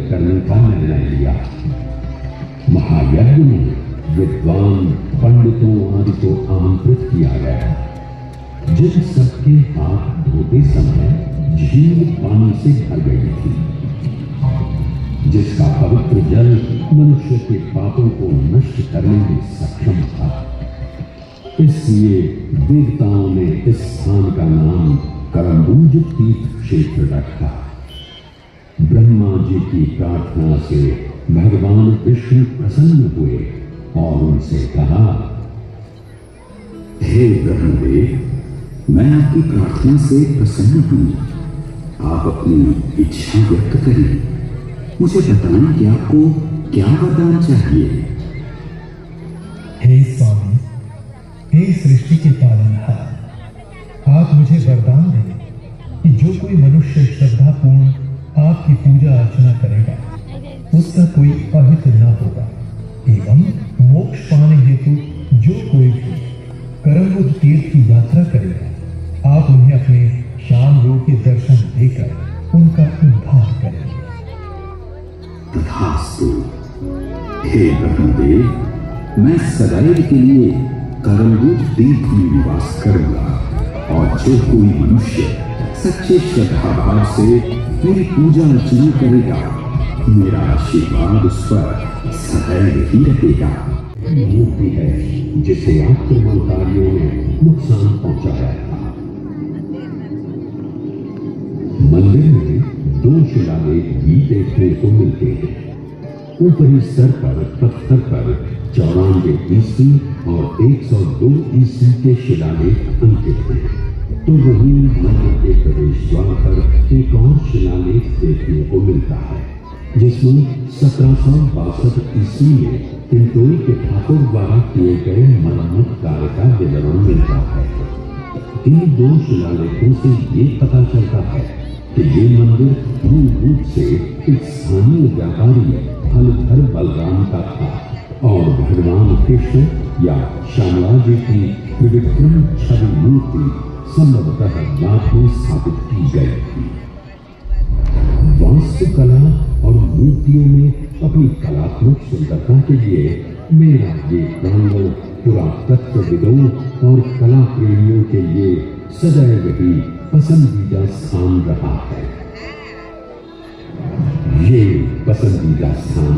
करने का निर्णय लिया। महायज्ञ में विद्वान पंडितों आदि को आमंत्रित किया गया। जिस सबके हाथ धोते समय झील पानी से भर गई थी, जिसका पवित्र जल मनुष्य के पापों को नष्ट करने में सक्षम था, इसलिए देवताओं ने इस स्थान का नाम करम्बुज तीर्थ क्षेत्र रखा। ब्रह्मा जी की प्रार्थना से भगवान विष्णु प्रसन्न हुए और उनसे कहा, हे ब्रह्मदेव, मैं आपकी प्रार्थना से प्रसन्न हूं। आप अपनी इच्छा व्यक्त करें। मुझे बताएं कि आपको क्या वरदान चाहिए। हे स्वामी, हे सृष्टि के पालनहार, आप मुझे वरदान दें कि जो कोई मनुष्य श्रद्धापूर्ण आपकी पूजा अर्चना करेगा, उसका कोई अहित न होगा, एवं मोक्ष पाने हेतु जो कोई भी करम्बुज तीर्थ की यात्रा करेगा, आप उन्हें अपने श्याम रूप के दर्शन देकर उनका उद्धार करेंगे। तथास्तु। हे ब्रह्मदेव, मैं सदैव के लिए करम्बुज तीर्थ में निवास करूंगा, और जो कोई मनुष्य सच्चे श्रद्धा भाव से मेरी पूजा अर्चना करेगा, मेरा आशीर्वाद उस पर सदैव ही रहेगा। मूर्ति है जिसे आक्रमणकारियों ने नुकसान पहुंचाया था। मंदिर में 2 शिलालेख भी देखने को मिलते हैं। ऊपरी स्तर पर पत्थर पर 94 ईस्वी और 102 ईस्वी के शिलालेख अंकित हैं। तो वहीं मंदिर के प्रवेश द्वार पर एक और शिलालेख देखने को मिलता है, जिसमें 1762 ईस्वी में टिंटोई के ठाकुर द्वारा किए गए मरम्मत कार्य का विवरण मिलता है। इन 2 शिलालेखों से ये पता चलता है कि ये मंदिर मूल रूप से एक स्थानीय व्यापारी हलधर बलराम का था और भगवान कृष्ण या श्यामला जी की त्रिविक्रम छवि मूर्ति संभवतः नाथ में स्थापित की गई थी। वास्तुकला और मूर्तियों में अपनी कलात्मक सुंदरता के लिए मेरा ये प्रांगण पुरातत्वविदों और कला प्रेमियों के लिए सदैव ही पसंदीदा स्थान रहा है। ये पसंदीदा स्थान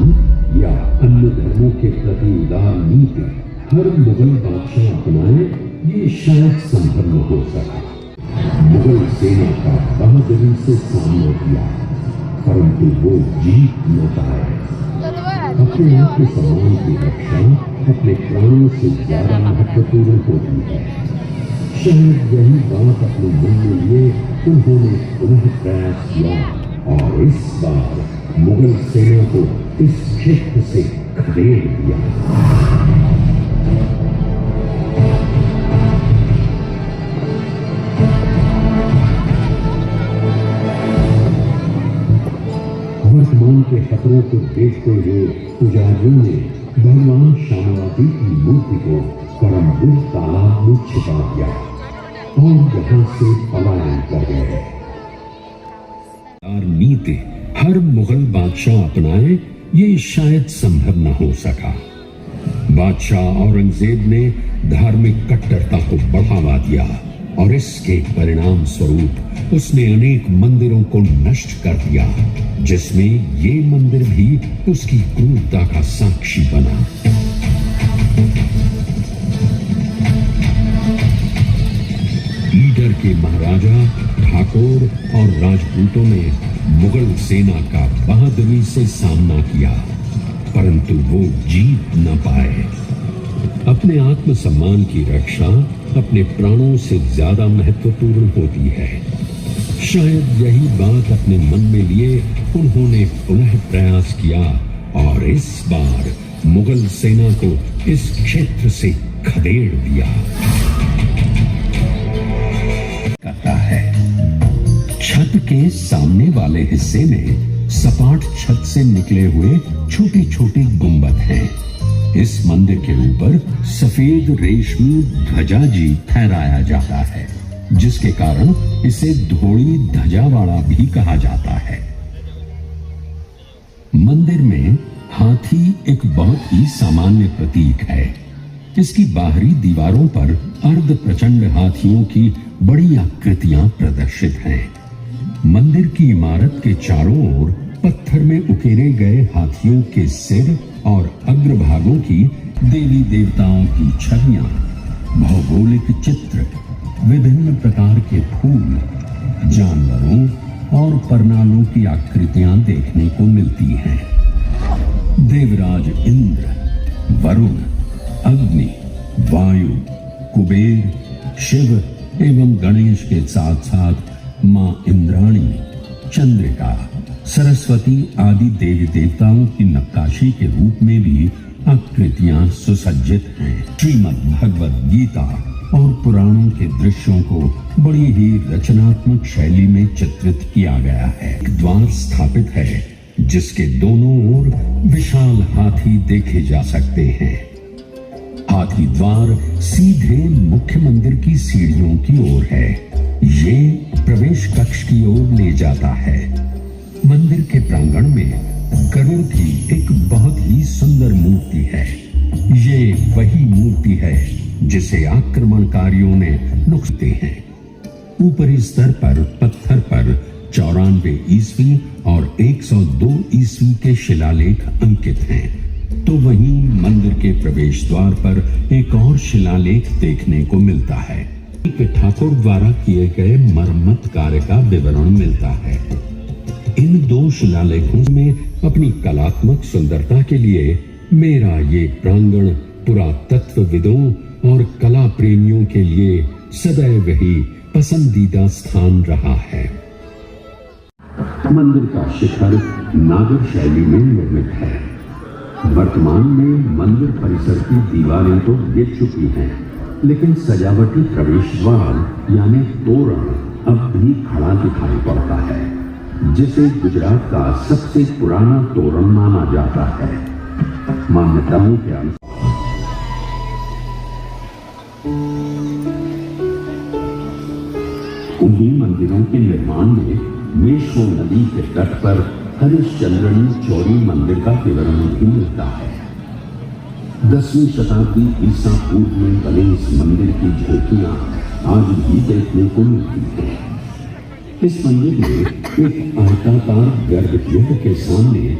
या अन्य धर्मों के प्रति उदार नीति हर मुगल बादशाह अपनाए, ये शायद संभव न हो सका। मुगल सेना का बहादुरी से सामना किया, परंतु वो जीत न पाए। अपने आप के सम्मान की रक्षा अपने प्राणों से ज्यादा महत्वपूर्ण होती है। शायद यही बात अपने मन में लिए उन्होंने पुनः प्रयास किया और इस बार मुगल सेना को इस क्षेत्र से खदेड़ दिया। वर्तमान के खतरों को देखते हुए पुजारियों ने भगवान श्यामलाजी की मूर्ति को करम्बुज तालाब में छिपा दिया और यहाँ से पलायन कर गए। नीति हर मुगल बादशाह अपनाए, ये शायद संभव न हो सका। बादशाह औरंगजेब ने धार्मिक कट्टरता को बढ़ावा दिया और इसके परिणाम स्वरूप उसने अनेक मंदिरों को नष्ट कर दिया, जिसमें ये मंदिर भी उसकी क्रूरता का साक्षी बना। ईडर के महाराजा, ठाकुर और राजपूतों ने मुगल सेना का बहादुरी से सामना किया, परंतु वो जीत न पाए। अपने आत्मसम्मान की रक्षा अपने प्राणों से ज्यादा महत्वपूर्ण होती है। शायद यही बात अपने मन में लिए उन्होंने पुनः प्रयास किया और इस बार मुगल सेना को इस क्षेत्र से खदेड़ दिया। कहता है, छत के सामने वाले हिस्से में सपाट छत से निकले हुए छोटे छोटे गुंबद हैं। इस मंदिर के ऊपर सफेद रेशमी ध्वजा जी फहराया जाता है, जिसके कारण इसे धोड़ी ध्वजा वाला भी कहा जाता है। मंदिर में हाथी एक बहुत ही सामान्य प्रतीक है। इसकी बाहरी दीवारों पर अर्ध प्रचंड हाथियों की बड़ी आकृतियां प्रदर्शित हैं। मंदिर की इमारत के चारों ओर पत्थर में उकेरे गए हाथियों के सिर और अग्रभागों की देवी देवताओं की छवियां, भौगोलिक चित्र, विभिन्न प्रकार के फूल, जानवरों और परनालों की आकृतियां देखने को मिलती हैं। देवराज इंद्र, वरुण, अग्नि, वायु, कुबेर, शिव एवं गणेश के साथ साथ मां इंद्राणी, चंद्रिका, सरस्वती आदि देवी देवताओं की नक्काशी के रूप में भी आकृतियां सुसज्जित हैं। श्रीमद् भगवद गीता और पुराणों के दृश्यों को बड़ी ही रचनात्मक शैली में चित्रित किया गया है। एक द्वार स्थापित है, जिसके दोनों ओर विशाल हाथी देखे जा सकते हैं। हाथी द्वार सीधे मुख्य मंदिर की सीढ़ियों की ओर है। ये प्रवेश कक्ष की ओर ले जाता है। मंदिर के प्रांगण में गरुड़ की एक बहुत ही सुंदर मूर्ति है। ये वही मूर्ति है जिसे आक्रमणकारियों ने नुकसान हैं। ऊपरी स्तर पर पत्थर पर 94 ईस्वी और 102 ईस्वी के शिलालेख अंकित हैं। तो वहीं मंदिर के प्रवेश द्वार पर एक और शिलालेख देखने को मिलता है। ठाकुर द्वारा किए गए मरम्मत कार्य का विवरण मिलता है। इन दो शिलालेखों में अपनी कलात्मक सुंदरता के लिए मेरा ये प्रांगण पुरातत्वविदों और कला प्रेमियों के लिए सदैव ही पसंदीदा स्थान रहा है। मंदिर का शिखर नागर शैली में निर्मित है। वर्तमान में मंदिर परिसर की दीवारें तो गिर चुकी हैं, लेकिन सजावटी प्रवेश द्वार यानी तोरण अब भी खड़ा दिखाई पड़ता है, जिसे गुजरात का सबसे पुराना तोरण माना जाता है। मान्यताओं के अनुसार उन्हीं मंदिरों के निर्माण में मेश्वो नदी के तट पर हरिश्चंद्रनी चौरी मंदिर का विवरण भी मिलता है। 10वीं शताब्दी ईसा पूर्व में बने इस मंदिर की झोंकियां आज भी देखने को मिलती हैं। इस मंदिर में एक आयताकार गर्भगृह के सामने